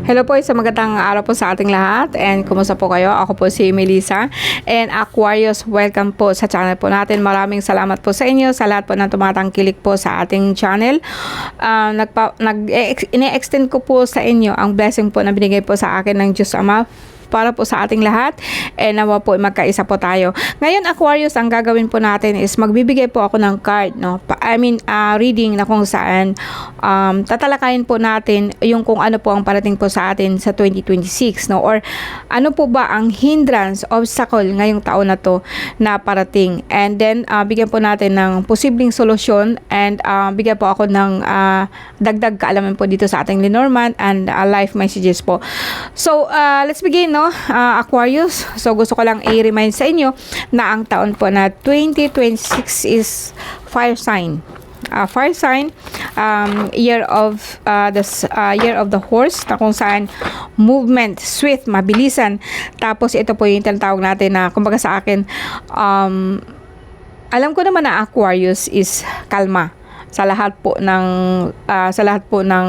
Hello po, isang magandang araw po sa ating lahat and kumusta po kayo? Ako po si Melissa and Aquarius, welcome po sa channel po natin. Maraming salamat po sa inyo, sa lahat po na tumatangkilik po sa ating channel. Ine-extend ko po sa inyo ang blessing po na binigay po sa akin ng Diyos Ama para po sa ating lahat and nawa po magkaisa po tayo. Ngayon Aquarius, ang gagawin po natin is magbibigay po ako ng card, no? Reading na kung saan tatalakayin po natin yung kung ano po ang parating po sa atin sa 2026, no? Or ano po ba ang hindrance, obstacle ngayong taon na to na parating. And then bigyan po natin ng posibleng solusyon and bigyan po ako ng dagdag kaalaman po dito sa ating Lenormand and life messages po. So let's begin, no? Aquarius, so gusto ko lang i-remind sa inyo na ang taon po na 2026 is fire sign. Fire sign, year of the horse, na kung saan movement, swift, mabilisan. Tapos ito po yung tinatawag natin na kumbaga sa akin, alam ko naman na Aquarius is kalma. Sa lahat po ng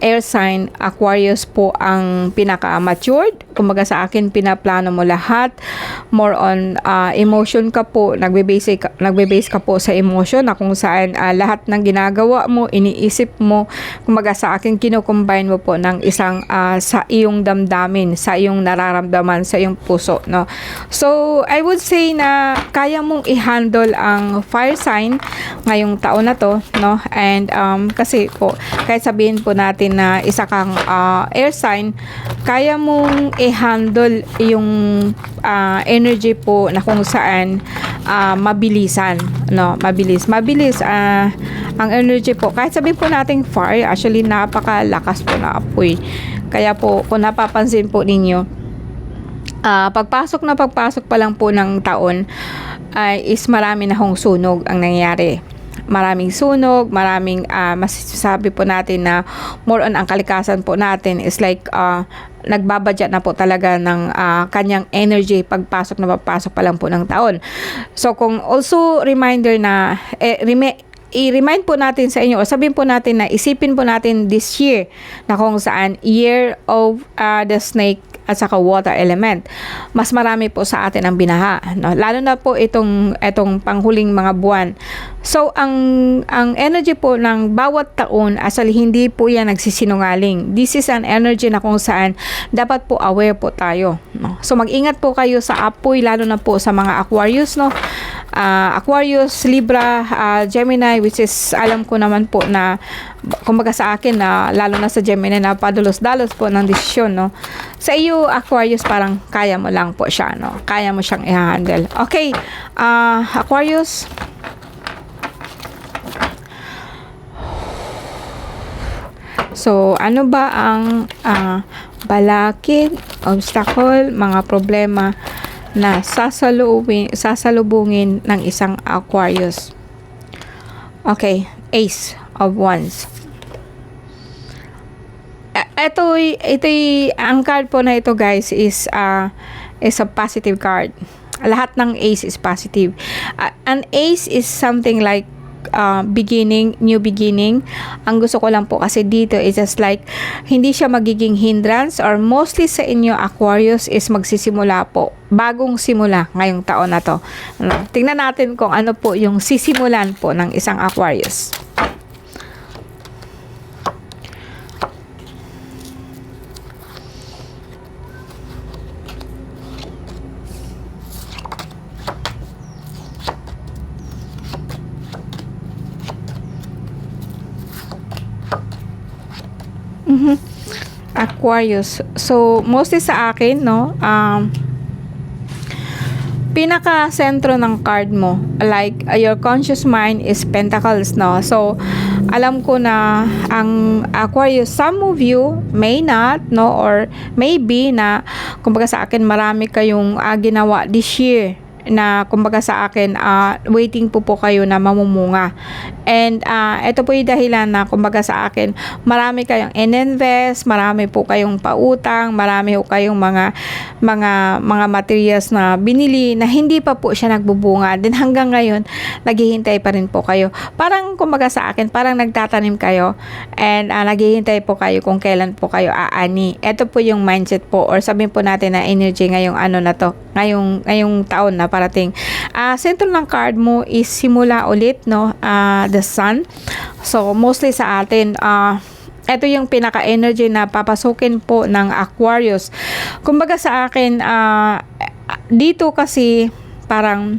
air sign, Aquarius po ang pinaka-matured. Kumbaga sa akin, pinaplano mo lahat. More on emotion ka po, nagbe-base ka po sa emotion na kung saan lahat ng ginagawa mo, iniisip mo. Kumbaga sa akin, kino-combine mo po ng isang sa iyong damdamin, sa iyong nararamdaman, sa iyong puso, no? So, I would say na kaya mong i-handle ang fire sign ngayong taon na to, no? And kasi po kahit sabihin po natin na isa kang air sign, kaya mong i-handle yung energy po na kung saan mabilisan, no? Mabilis ang energy po. Kahit sabihin po natin fire, actually napakalakas po na apoy. Kaya po kung napapansin po ninyo, pagpasok pa lang po ng taon is marami na hong sunog ang nangyayari. Maraming sunog, masasabi po natin na more on ang kalikasan po natin is like nagbabadya na po talaga ng kanyang energy papasok pa lang po ng taon. So kung also reminder na i-remind po natin sa inyo o sabihin po natin na isipin po natin this year na kung saan year of the snake at saka water element, mas marami po sa atin ang binaha, no? Lalo na po itong panghuling mga buwan. So ang energy po ng bawat taon actually hindi po yan nagsisinungaling. This is an energy na kung saan dapat po aware po tayo, no? So mag-ingat po kayo sa apoy, lalo na po sa mga Aquarius, no? Aquarius, Libra, Gemini, which is alam ko naman po na kumbaga sa akin na lalo na sa Gemini na padalos-dalos po ng desisyon, no? Sa iyo Aquarius, parang kaya mo lang po siya, no? Kaya mo siyang i-handle. Okay, Aquarius, so ano ba ang balakid, obstacle, mga problema na sasalubungin ng isang Aquarius? Okay, Ace of Wands. Ang card po na ito, guys, is a positive card. Lahat ng ace is positive. An ace is something like new beginning. Ang gusto ko lang po kasi dito is just like hindi siya magiging hindrance, or mostly sa inyo Aquarius is magsisimula po, bagong simula ngayong taon na to. Tingnan natin kung ano po yung sisimulan po ng isang Aquarius. Aquarius. So, mostly sa akin, no, pinaka-sentro ng card mo, like your conscious mind is Pentacles, no? So, alam ko na ang Aquarius, some of you may not, no, or maybe na, kumbaga sa akin, marami kayong ginawa this year na kumbaga sa akin, waiting po kayo na mamumunga. And ito po yung dahilan na kumbaga sa akin, marami kayong ininvest, marami po kayong pautang, marami po kayong mga materials na binili na hindi pa po siya nagbubunga. Then hanggang ngayon, naghihintay pa rin po kayo. Parang kumbaga sa akin, parang nagtatanim kayo and naghihintay po kayo kung kailan po kayo aani. Ito po yung mindset po, or sabihin po natin na energy ngayong ano na to, ngayong taon na parating. Sentro ng card mo is simula ulit, no? The Sun. So mostly sa atin, ito yung pinaka-energy na papasukin po ng Aquarius. Kumbaga sa akin, dito kasi parang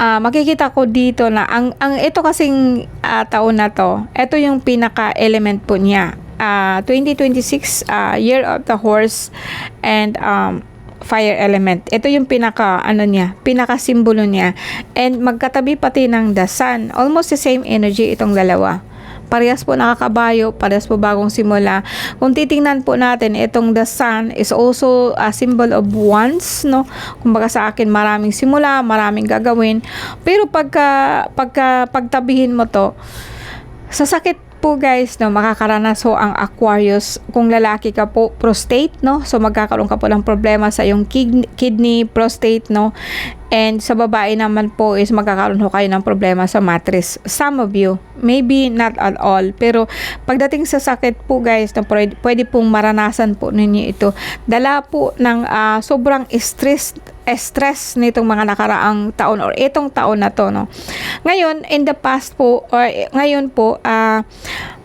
makikita ko dito na ang ito kasing taon na to, ito yung pinaka-element po niya. 2026, Year of the Horse and fire element. Ito yung pinaka simbolo niya. And magkatabi pati ng the Sun. Almost the same energy itong dalawa. Parehas po nakakabayo, parehas po bagong simula. Kung titingnan po natin, itong the Sun is also a symbol of wands, no? Kumbaga sa akin, maraming simula, maraming gagawin. Pero pagtabihin mo to, sa sakit po guys, no, makakaranas ho ang Aquarius. Kung lalaki ka po, prostate, no, so magkakaroon ka po ng problema sa iyong kidney, prostate, no, and sa babae naman po is magkakaroon ho kayo ng problema sa mattress. Some of you, maybe not at all, pero pagdating sa sakit po guys, no, pwede pong maranasan po ninyo ito. Dala po ng sobrang stress nitong mga nakaraang taon or itong taon na to, no. Ngayon, in the past po, or ngayon po,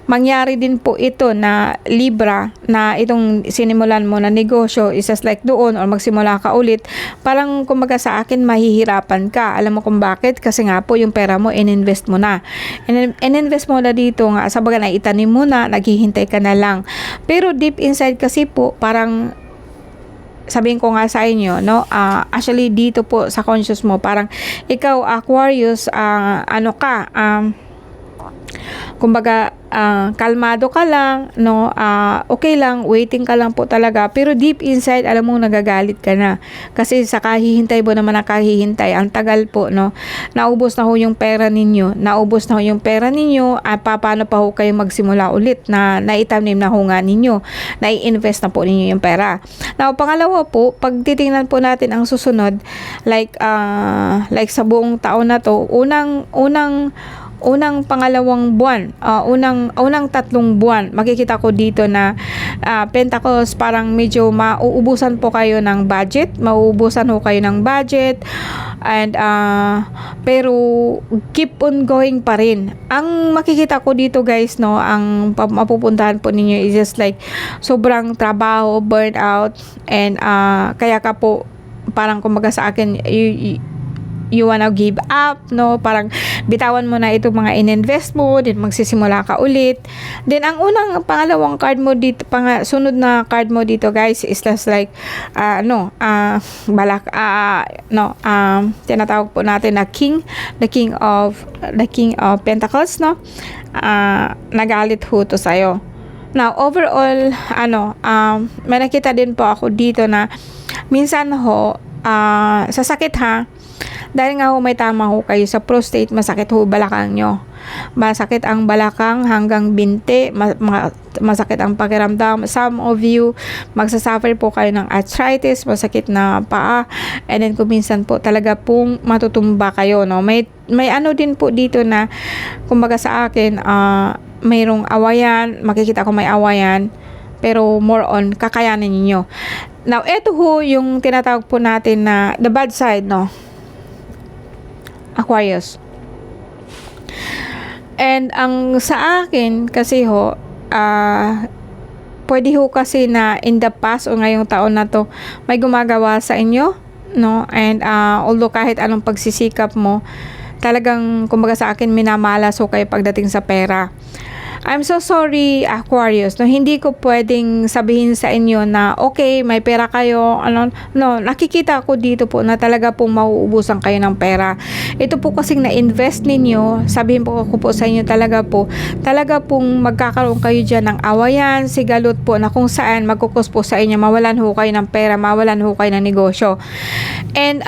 mangyari din po ito na Libra, na itong sinimulan mo na negosyo is just like doon or magsimula ka ulit, parang kumbaga sa akin mahihirapan ka. Alam mo kung bakit? Kasi nga po yung pera mo ininvest mo na. Ininvest mo na dito nga, sa baga na itanim mo na, naghihintay ka na lang. Pero deep inside kasi po, parang sabihin ko nga sa inyo, no, actually dito po sa conscious mo, parang ikaw Aquarius, kumbaga kalmado ka lang, no, okay lang, waiting ka lang po talaga, pero deep inside alam mo nagagalit ka na kasi sa kahihintay mo naman, nakahihintay ang tagal po, no, naubos na ho yung pera ninyo, paano pa ho kayo magsimula ulit na naitanim na ho nga ninyo, nai-invest na po ninyo yung pera. Now pangalawa po, pag titingnan po natin ang susunod, like sa buong taon na to, unang pangalawang buwan, unang tatlong buwan, makikita ko dito na Pentacles, parang medyo mauubusan po kayo ng budget, and pero keep on going pa rin. Ang makikita ko dito guys, no, ang mapupuntahan po ninyo is just like sobrang trabaho, burnout, and kaya ka po parang kumbaga sa akin, you wanna give up, no, parang bitawan mo na itong mga ininvest mo, then magsisimula ka ulit. Then ang pangalawang card mo dito, sunod na card mo dito guys is just like tinatawag po natin na the king of Pentacles, no. Nagalit ho to sa'yo. Now overall, may nakita din po ako dito na minsan ho, sa sakit ha, dahil nga ho may tama ho kayo sa prostate, masakit ho balakang nyo. Masakit ang balakang hanggang binti, masakit ang pakiramdam. Some of you, magsasuffer po kayo ng arthritis, masakit na paa, and then kuminsan po talaga pong matutumba kayo, no. May ano din po dito na, kumbaga sa akin, mayroong awayan, makikita ko may awayan, pero more on kakayanin niyo. Now, eto ho yung tinatawag po natin na the bad side, no, Aquarius. And ang sa akin kasi ho, pwede ho kasi na in the past o ngayong taon na to, may gumagawa sa inyo, no, and although kahit anong pagsisikap mo, talagang kumbaga sa akin minamalas ho kayo pagdating sa pera. I'm so sorry, Aquarius, no, hindi ko pwedeng sabihin sa inyo na okay, may pera kayo, ano, no, nakikita ko dito po na talaga pong mauubusan kayo ng pera. Ito po kasing na-invest ninyo, sabihin po ako po sa inyo talaga pong magkakaroon kayo dyan ng awayan, sigalot po na kung saan magkukos po sa inyo, mawalan ho kayo ng pera, mawalan ho kayo ng negosyo. And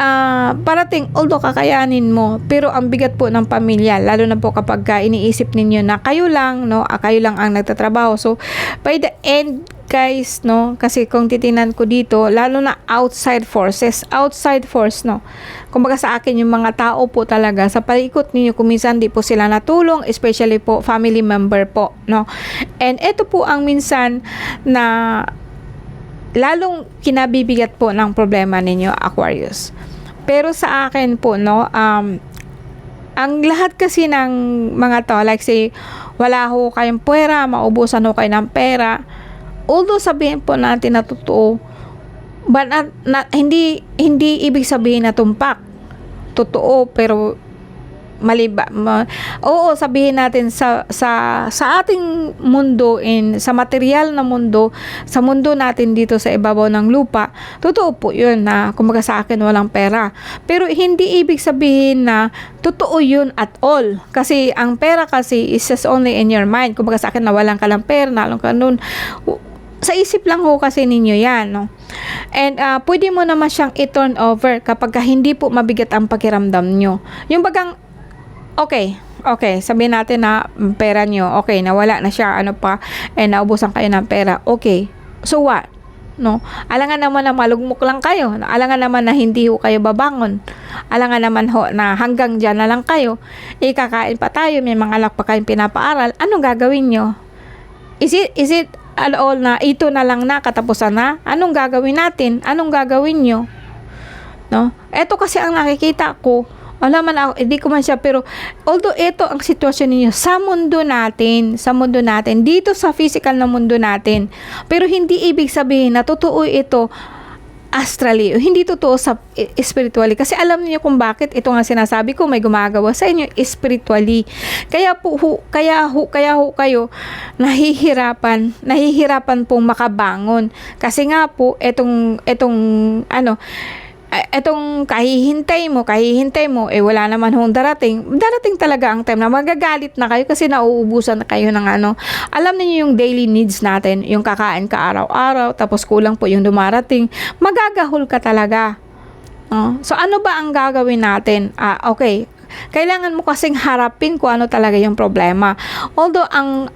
parating, although kakayanin mo, pero ang bigat po ng pamilya, lalo na po kapag iniisip ninyo na kayo lang, no, kayo lang ang nagtatrabaho. So, by the end, guys, no, kasi kung titinan ko dito, lalo na outside force, no, kumbaga sa akin, yung mga tao po talaga, sa palikot ninyo, kuminsan di po sila natulong, especially po, family member po, no. And ito po ang minsan na lalong kinabibigat po ng problema ninyo, Aquarius. Pero sa akin po, no, ang lahat kasi ng mga to, like say, wala ho kayong pera, maubusan ho kayo ng pera. Although sabihin po natin na totoo, but hindi ibig sabihin na tumpak. Totoo, pero mali ba? Oo, sabihin natin sa ating mundo, sa material na mundo, sa mundo natin dito sa ibabaw ng lupa, totoo po yun na kumbaga sa akin walang pera. Pero hindi ibig sabihin na totoo yun at all. Kasi ang pera kasi is just only in your mind. Kumbaga sa akin na walang ka lang pera, nalang ka nun. Sa isip lang ho kasi ninyo yan, no? And pwede mo naman siyang i-turn over kapag hindi po mabigat ang pakiramdam nyo. Yung bagang okay, sabihin natin na pera nyo, okay, nawala na siya, ano pa, naubusan kayo ng pera, okay, so what? No? Alangan naman na malugmok lang kayo, alangan naman na hindi ho kayo babangon, alangan naman ho na hanggang dyan na lang kayo, ikakain pa tayo, may mga anak pa kayong pinapaaral, anong gagawin nyo? Is it all na ito na lang na, katapusan na? Anong gagawin natin? Anong gagawin nyo? No? Eto kasi ang nakikita ko, wala man ako, hindi ko man siya, pero although ito ang sitwasyon ninyo sa mundo natin, dito sa physical na mundo natin, pero hindi ibig sabihin na totoo ito astrally, hindi totoo sa spiritually, kasi alam niyo kung bakit ito nga sinasabi ko, may gumagawa sa inyo spiritually, kaya kayo nahihirapan pong makabangon, kasi nga po etong etong kahihintay mo, wala naman hong darating talaga ang time na magagalit na kayo kasi nauubusan na kayo ng alam niyo yung daily needs natin, yung kakain ka araw-araw, tapos kulang po yung dumarating, magagahol ka talaga. So ano ba ang gagawin natin? Okay, kailangan mo kasing harapin kung ano talaga yung problema. Although ang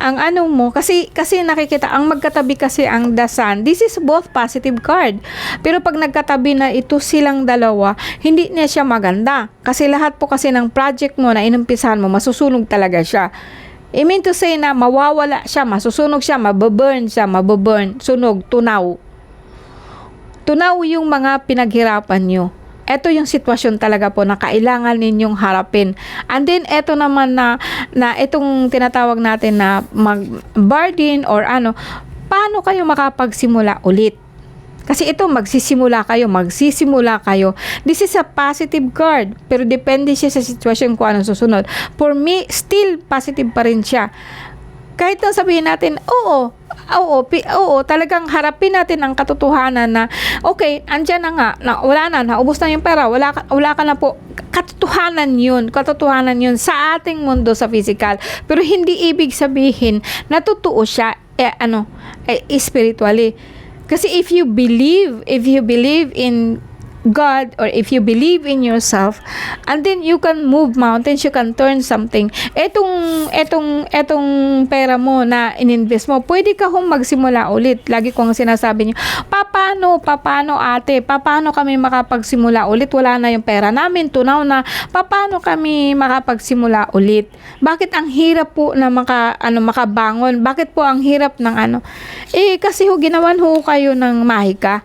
ano mo kasi nakikita ang magkatabi kasi ang The Sun, this is both positive card. Pero pag nagkatabi na ito silang dalawa, hindi niya siya maganda. Kasi lahat po kasi ng project mo na inumpisahan mo, masusunog talaga siya. I mean to say na mawawala siya, masusunog siya, mababurn, sunog, tunaw yung mga pinaghirapan nyo. Ito yung sitwasyon talaga po na kailangan ninyong harapin. And then, ito naman na itong tinatawag natin na mag-burden or paano kayo makapagsimula ulit? Kasi ito, magsisimula kayo. This is a positive card, pero depende siya sa sitwasyon kung anong susunod. For me, still positive pa rin siya. Kahit na sabihin natin, oo, talagang harapin natin ang katotohanan na, okay, andyan na nga, wala na, naubos na yung pera, wala ka na po. Katotohanan yun sa ating mundo sa physical. Pero hindi ibig sabihin na totoo siya, spiritually. Kasi if you believe in God, or if you believe in yourself, and then you can move mountains, you can turn something. Etong pera mo na ininvest mo, pwede ka hong magsimula ulit. Lagi kong sinasabi niyo, paano ate, paano kami makapagsimula ulit? Wala na yung pera namin, tunaw na. Paano kami makapagsimula ulit? Bakit ang hirap po na makabangon? Bakit po ang hirap ng . Kasi ginawan ho kayo ng mahika. 'Di ba? 'Di ba?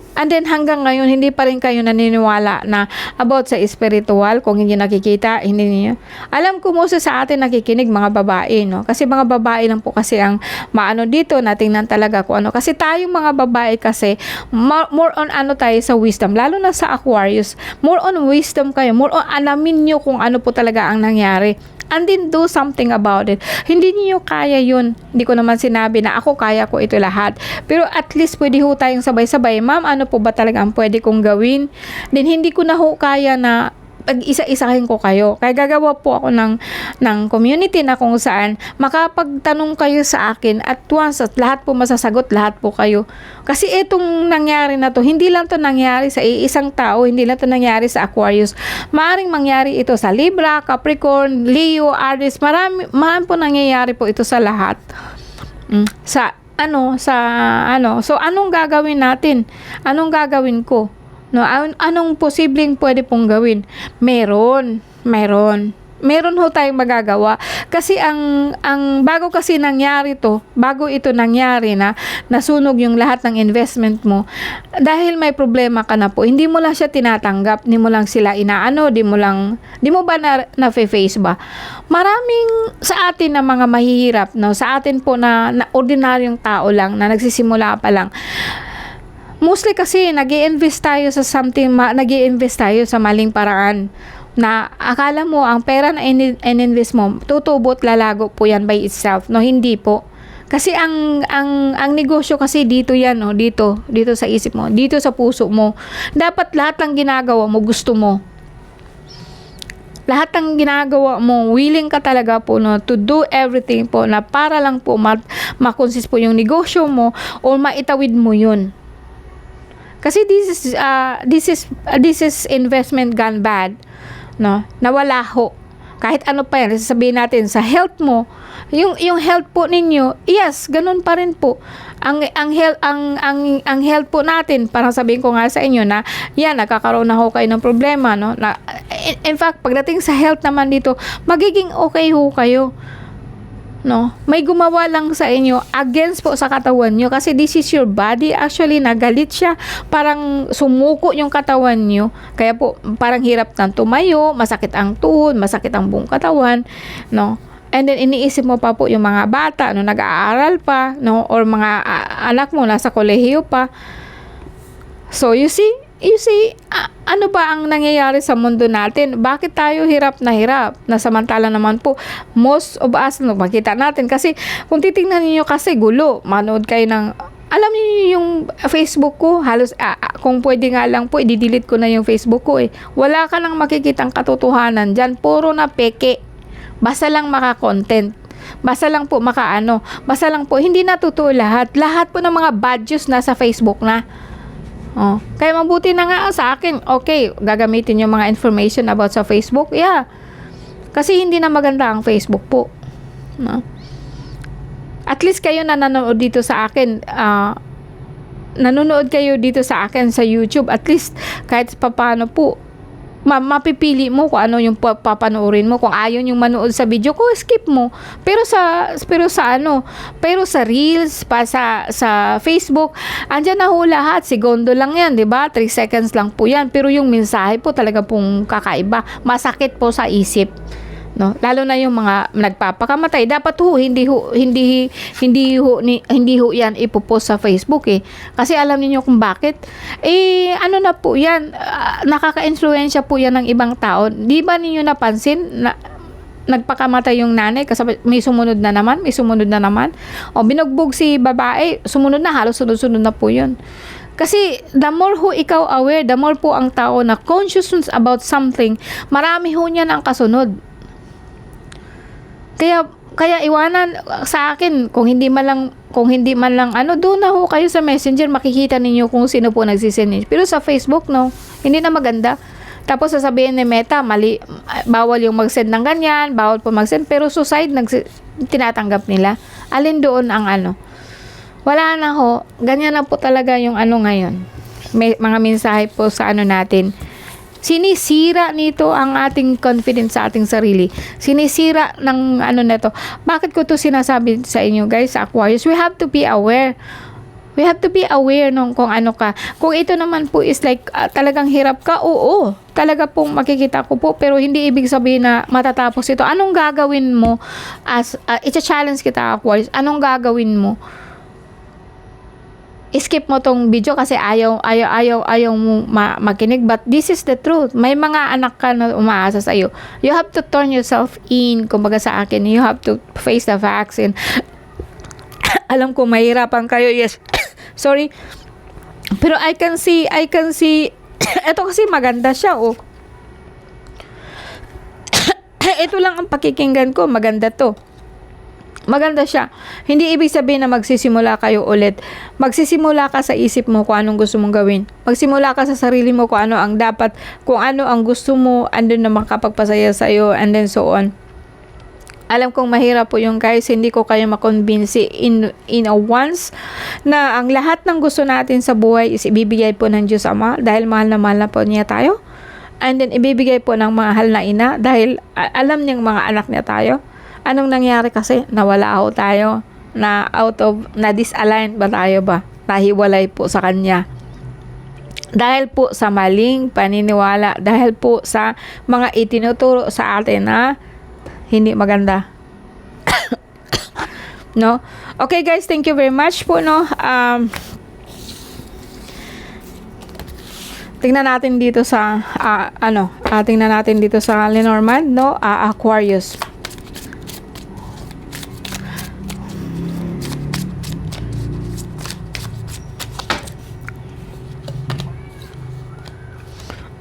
Kasi ang hirap po na makabangon. Bakit po ang hirap ng . Kasi ginawan ho kayo ng mahika. 'Di ba? Kasi ang hirap po na makabangon. Bakit po ang hirap ng . Kasi ginawan ho kayo ng mahika. 'Di ba? Kasi ang hirap po na makabangon. Bakit po ang hirap ng . And then hanggang ngayon, hindi pa rin kayo naniniwala na about sa spiritual, kung hindi nakikita, hindi niyo. Alam ko mo sa atin nakikinig mga babae, no? Kasi mga babae lang po kasi ang maano dito, natingnan talaga kung ano. Kasi tayong mga babae kasi, more on ano tayo sa wisdom, lalo na sa Aquarius, more on wisdom kayo, more on alamin nyo kung ano po talaga ang nangyari. And then do something about it. Hindi niyo kaya yun. Hindi ko naman sinabi na ako kaya ko ito lahat. Pero at least pwede ho tayong sabay-sabay. Ma'am, ano po ba talaga ang pwede kong gawin? Then hindi ko na ho kaya na pag-isa-isahin ko kayo. Kaya gagawa po ako ng community na kung saan makapagtanong kayo sa akin at once at lahat po masasagot, lahat po kayo. Kasi itong nangyari na to, hindi lang to nangyari sa isang tao, hindi lang to nangyari sa Aquarius. Maaring mangyari ito sa Libra, Capricorn, Leo, Aries, marami po nangyayari po ito sa lahat. So anong gagawin natin? Anong gagawin ko? No, anong posibleng pwede pong gawin? Meron ho tayong magagawa. Kasi ang bago kasi nangyari to, bago ito nangyari na nasunog yung lahat ng investment mo, dahil may problema ka na po, hindi mo lang siya tinatanggap, hindi mo lang sila inaano, di mo ba na-face ba? Maraming sa atin na mga mahihirap, no, sa atin po na ordinaryong tao lang, na nagsisimula pa lang, mostly kasi nag-i-invest tayo sa something, nag-i-invest tayo sa maling paraan na akala mo ang pera na in-invest mo tutubot, lalago po yan by itself. No, hindi po. Kasi ang negosyo kasi dito yan, no, dito sa isip mo, dito sa puso mo. Dapat lahat ng ginagawa mo gusto mo. Lahat ng ginagawa mo, willing ka talaga po, no, to do everything po na para lang po makonsist po yung negosyo mo o maitawid mo yun. Kasi this is investment gone bad, no? Nawala ho. Kahit ano pa yan, sasabihin natin sa health mo, yung health po ninyo, yes, ganun pa rin po. Ang health po natin, parang sabihin ko nga sa inyo na yan, nagkakaroon na ho kayo ng problema, no? Na, in fact, pagdating sa health naman dito, magiging okay ho kayo. No, may gumawa lang sa inyo against po sa katawan nyo kasi this is your body. Actually, nagalit siya, parang sumuko yung katawan nyo, kaya po parang hirap kang tumayo, masakit ang tuhod, masakit ang buong katawan, no. And then iniisip mo pa po yung mga bata, no, nag-aaral pa, no, or mga anak mo nasa kolehiyo pa. So you see, ano ba ang nangyayari sa mundo natin? Bakit tayo hirap na hirap? Na samantala naman po, most of us, no, makita natin. Kasi kung titingnan niyo kasi gulo, manood kayo ng, alam niyo yung Facebook ko, halos, kung pwede nga lang po, i-delete ko na yung Facebook ko eh. Wala ka nang makikitang katotohanan dyan. Puro na peke. Basta lang maka-content. Basta lang po makaano. Basta lang po, hindi na totoo lahat. Lahat po ng mga bad news nasa Facebook na. Oh, kaya mabuti na nga sa akin, okay, gagamitin yung mga information about sa Facebook, yeah. Kasi hindi na maganda ang Facebook po. No? At least kayo na nanonood dito sa akin, nanonood kayo dito sa akin sa YouTube, at least kahit papaano po, mapipili mo kung ano yung papanoorin mo. Kung ayaw yung manood sa video ko, skip mo. Pero sa Reels pa sa Facebook, andyan na ho lahat. Segundo lang yan, 'di ba? 3 seconds lang po yan. Pero yung mensahe po talaga pong kakaiba. Masakit po sa isip. No, lalo na yung mga nagpapakamatay, dapat hindi ho yan ipopost sa Facebook eh, kasi alam niyo kung bakit ano na po yan, nakaka-influensya po yan ng ibang tao. Di ba niyo napansin na nagpakamatay yung nanay kasi may sumunod na naman, o binugbog si babae, sumunod na, halos sunod-sunod na po yun. Kasi the more ho ikaw aware, the more po ang tao na conscious about something, marami ho niyan ang kasunod. Kaya iwanan sa akin, kung hindi man lang doon na ho kayo sa Messenger, makikita ninyo kung sino po nagsisend. Pero sa Facebook, no, hindi na maganda. Tapos sasabihin ni Meta, mali, bawal yung mag-send ng ganyan, bawal po mag-send, pero suicide tinatanggap nila. Alin doon ang ano? Wala na ho, ganyan na po talaga yung ano ngayon. May mga mensahe po sa ano natin. Sinisira nito ang ating confidence sa ating sarili. Sinisira ng ano na to. Bakit ko to sinasabi sa inyo guys, sa Aquarius? We have to be aware. We have to be aware nung kung ano ka. Kung ito naman po is like talagang hirap ka, oo. Talaga pong makikita ko po, pero hindi ibig sabihin na matatapos ito. Anong gagawin mo as it's a challenge kita, Aquarius. Anong gagawin mo? Skip mo tong video kasi ayaw mo makinig, but this is the truth. May mga anak ka na umaasa sa iyo. You have to turn yourself in, kumbaga sa akin. You have to face the facts and alam ko mahirapan kayo, yes. Sorry. Pero I can see ito kasi maganda siya, oh. Ito lang ang pakikinggan ko, maganda to. Maganda siya. Hindi ibig sabihin na magsisimula kayo ulit. Magsisimula ka sa isip mo kung anong gusto mong gawin. Magsimula ka sa sarili mo kung ano ang dapat, kung ano ang gusto mo, andun na makapagpasaya sa iyo, and then so on. Alam kong mahirap po yung guys, hindi ko kayo makonvince in a once na ang lahat ng gusto natin sa buhay is ibibigay po ng Diyos Ama dahil mahal na po niya tayo. And then ibibigay po ng mahal na ina dahil alam niyang mga anak niya tayo. Anong nangyari kasi? Nawala ako tayo. Na disalign ba tayo ba? Nahiwalay po sa Kanya. Dahil po sa maling paniniwala. Dahil po sa mga itinuturo sa atin na hindi maganda. No? Okay guys, thank you very much po, no? Tingnan natin dito sa tingnan natin dito sa Lenormand, no? Aquarius.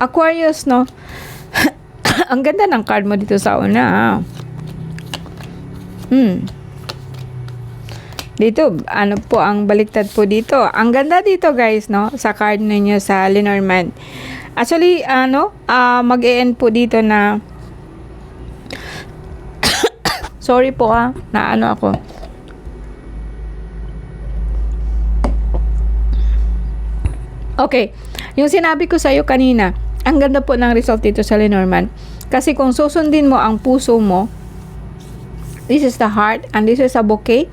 Aquarius, no? Ang ganda ng card mo dito sa una. Dito, ano po ang baliktad po dito? Ang ganda dito, guys, no? Sa card ninyo sa Lenormand. Actually, mag-e-end po dito na sorry po na ano ako. Okay. Yung sinabi ko sa iyo kanina, ang ganda po ng result dito sa Lenormand. Kasi kung susundin mo ang puso mo, this is the heart and this is a bouquet.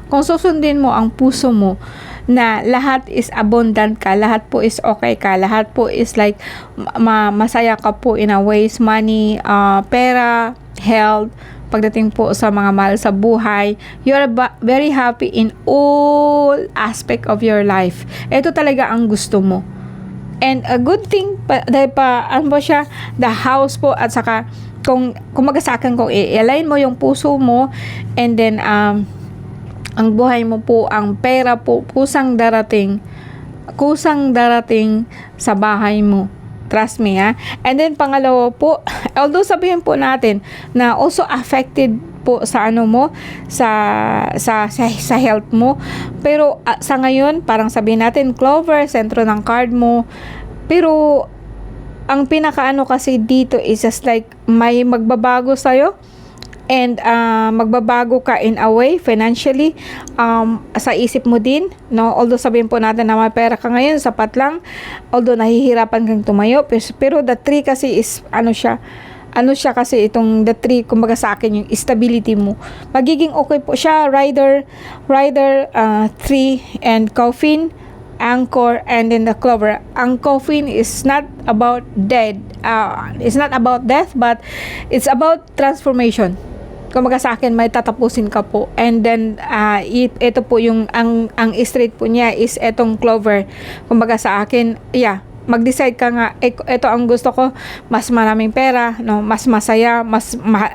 Kung susundin mo ang puso mo na lahat is abundant ka, lahat po is okay ka, lahat po is like masaya ka po in a ways, money, pera, health, pagdating po sa mga mahal sa buhay, you're very happy in all aspect of your life. Ito talaga ang gusto mo. And a good thing, dahil ano ba siya, the house po, at saka, kung magasakan kung i-align mo yung puso mo, and then, ang buhay mo po, ang pera po, kusang darating sa bahay mo. Trust me, ha? And then, pangalawa po, although sabihin po natin na also affected po sa ano mo, sa health mo. Pero sa ngayon, parang sabihin natin, Clover, sentro ng card mo. Pero ang pinakaano kasi dito is just like may magbabago sa'yo. And magbabago ka in a way financially, sa isip mo din, no? Although sabihin po natin na may pera ka ngayon, sapat lang, although nahihirapan kang tumayo, pero the 3 kasi is ano siya kasi itong the 3, kumbaga sa akin yung stability mo, magiging okay po siya. Rider 3 and Coffin, Anchor, and then the Clover. Ang Coffin is not about it's not about death, but it's about transformation. Kumbaga sa akin, may tatapusin ka po. And then, ito po yung, ang straight po niya is etong Clover. Kumbaga sa akin, mag-decide ka nga, ito ang gusto ko, mas maraming pera, no, mas masaya,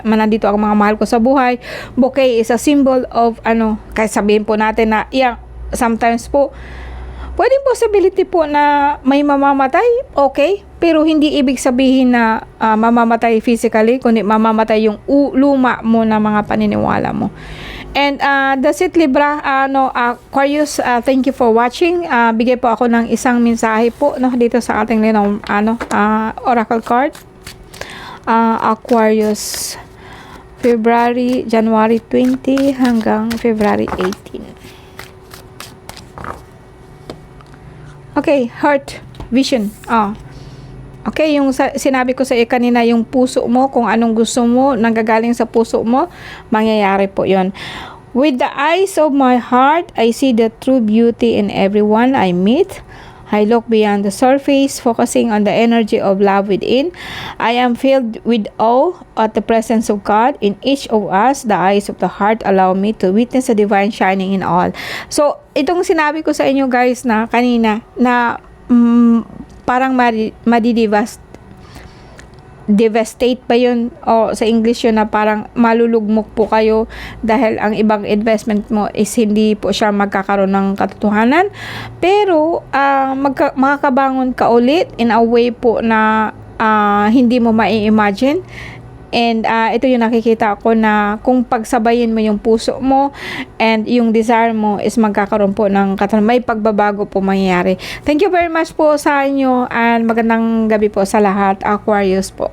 nandito ang mga mahal ko sa buhay. Bouquet is a symbol of, kaya sabihin po natin na, sometimes po, pwedeng possibility po na may mamamatay, okay, pero hindi ibig sabihin na mamamatay physically, kundi mamamatay yung luma mo na mga paniniwala mo. And that's it, Libra. Aquarius, thank you for watching. Bigay po ako ng isang mensahe po, no, dito sa ating oracle card. Aquarius, January 20 hanggang February 18. Okay, heart vision. Okay, yung sinabi ko sa iyo kanina, yung puso mo, kung anong gusto mo, nanggagaling sa puso mo, mangyayari po 'yon. With the eyes of my heart, I see the true beauty in everyone I meet. I look beyond the surface, focusing on the energy of love within. I am filled with awe at the presence of God in each of us. The eyes of the heart allow me to witness the divine shining in all. So, itong sinabi ko sa inyo guys na kanina na parang devastate ba yun o sa English yun na parang malulugmok po kayo dahil ang ibang investment mo is hindi po siya magkakaroon ng katotohanan, pero makakabangon ka ulit in a way po na hindi mo mai-imagine. And ito yung nakikita ko na kung pagsabayin mo yung puso mo and yung desire mo is magkakaroon po ng may pagbabago po mangyayari. Thank you very much po sa inyo and magandang gabi po sa lahat, Aquarius po.